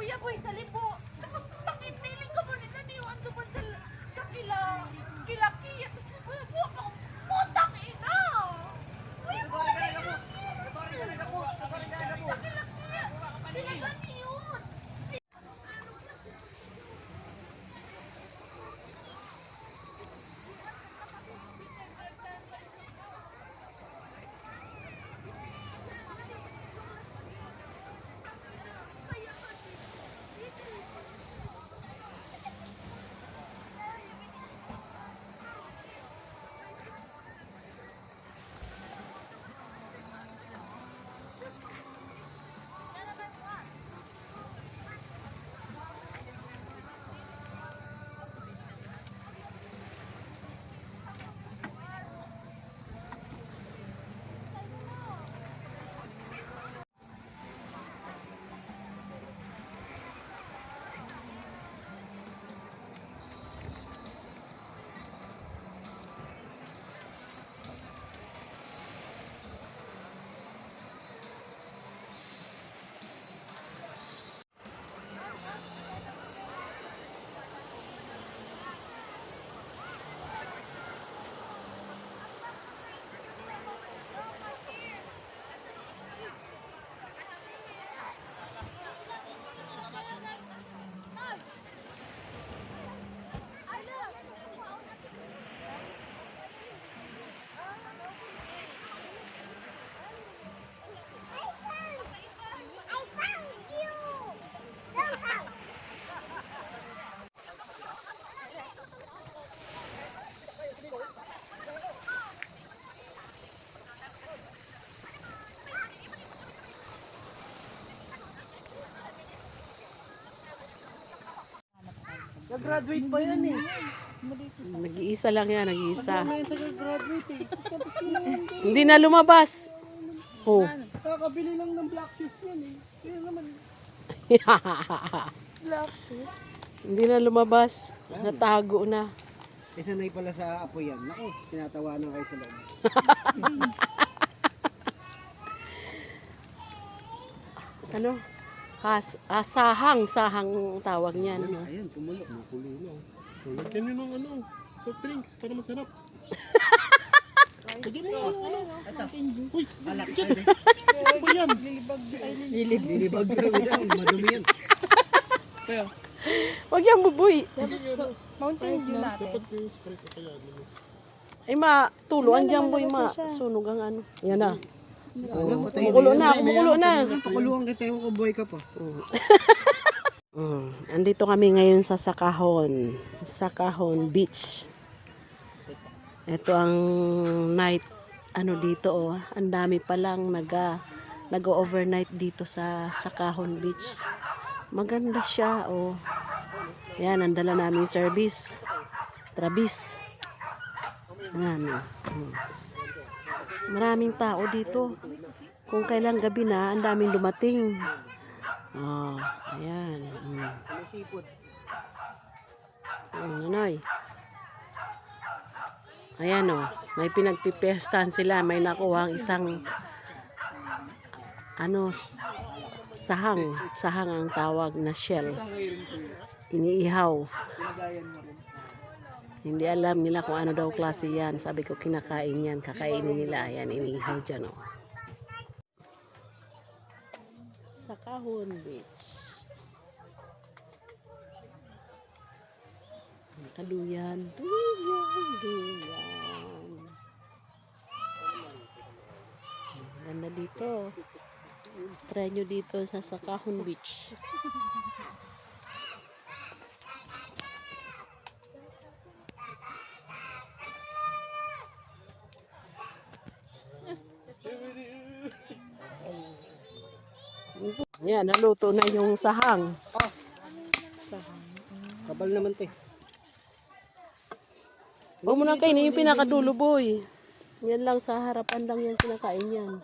Kuya Boy, sa libo. Tapos nakipiling ka mo nila niyo. Ando ba sa kilaki. Tapos buwa pa akong putang ina. Kuya Boy, sa kilaki. Tinagan yun. Nag-graduate pa yan eh. Nag-iisa lang yan, nag-iisa. May nag-graduate eh. Hindi na lumabas. Oh. Kakabili lang ng black shoes yan eh. Kaya naman. Black shoes? Hindi na lumabas. Natago na. Eh sanay pala sa apo yan. Naku, tinatawanan kayo sa loob. Ano? Sahang tawag niyan. Ano? Ayan, tumulok. Makulo lang. Lagyan nyo ng ano, soft drinks para masarap. Lagyan mo ano. Uy, alak ka rin. Ano ba yan? Lilibag. Madumi yan. Kaya? Huwag yan buboy. Mountain Dew natin. Dapat yung spray ko kaya. Ay matuluan dyan boy sunog ang ano. Yan na. Kumukulo na. Pakuluan kita yung kuboy ka pa. Andito kami ngayon sa Sakahon Beach. Ito ang night dito oh. Ang dami pa lang nag-overnight dito sa Sakahon Beach. Maganda siya oh. Yan ang dala naming service. Travis. Ayan oh. Maraming tao dito. Kung kailan gabi na, ang daming dumating. Oh, ayan. Nanoy. Ayan oh, may pinagpipestahan sila. May nakuha ang isang sahang ang tawag na shell. Iniihaw. Hindi alam nila kung ano daw klase yan. Sabi ko kinakain yan. Kakainin nila. Yan, iniihaw dyan oh. Sakahon Beach. Kaduyan. Ganda dito. Try nyo dito sa Sakahon Beach. Yan, naluto na yung sahang. Kabal naman te. Huwag mo na kainin yung pinakadulo, boy. Yan lang, sa harapan lang yan kinakain yan.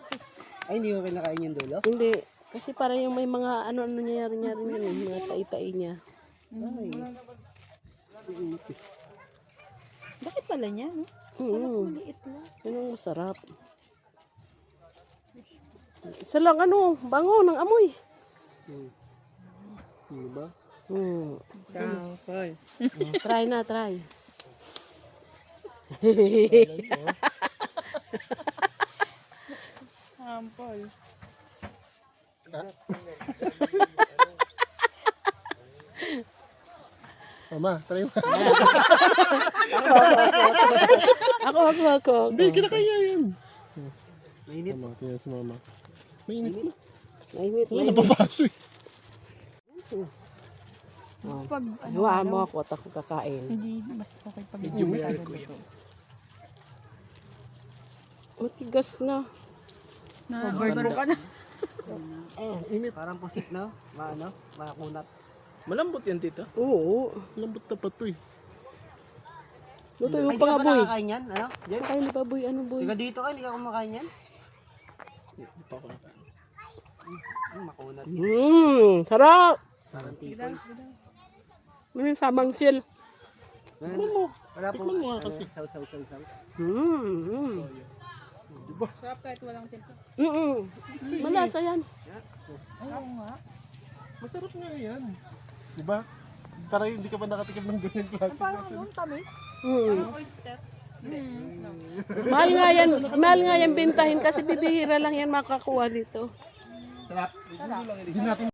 Ay, hindi ko kinakain yung dulo? Hindi. Kasi parang yung may mga ano nangyayari niya rin yan, mga tai-tai niya. Ay. Bakit pala niya, no? Maliit lang. Yun ang masarap. Isa lang bango ng amoy. Diba? Try na, try. Ampol. Mama, try mo. Ako. Hindi, kinakaya yan. Mainit. Mama, tingnan si mama. Mainit na. Mainit. Wala napapaso eh. Pag Hiwaan mo ako at ako kakain. hindi mas okay pag Medyo may ko yan. Matigas na. na-overdo ka na. Init. Parang pusit na, makunat. Malambot yan, tita. Oo. Malambot na pa to eh. Luto Ay, mo di pa ka nga, ba boy. nakakain yan? Ano? Jen? Kain di ba, boy? Ano, boy? Tiga dito ka, hindi ka kumakain yan? Hindi pa ako nakain. Makunat. Sarap! Parang tipon. Ano yung samang sil? Wala po. Tikman mo nga kasi. Saw. Diba? Sarap kahit walang tempo. Malasa yan. Oo nga. Masarap nga yan. Diba? Para hindi ka pa nakatikim ng ganyan klase. Parang ano, tamis? Oyster. Mahal nga yan bintahin kasi bibihira lang yan makakuha dito. Sarap. Hindi natin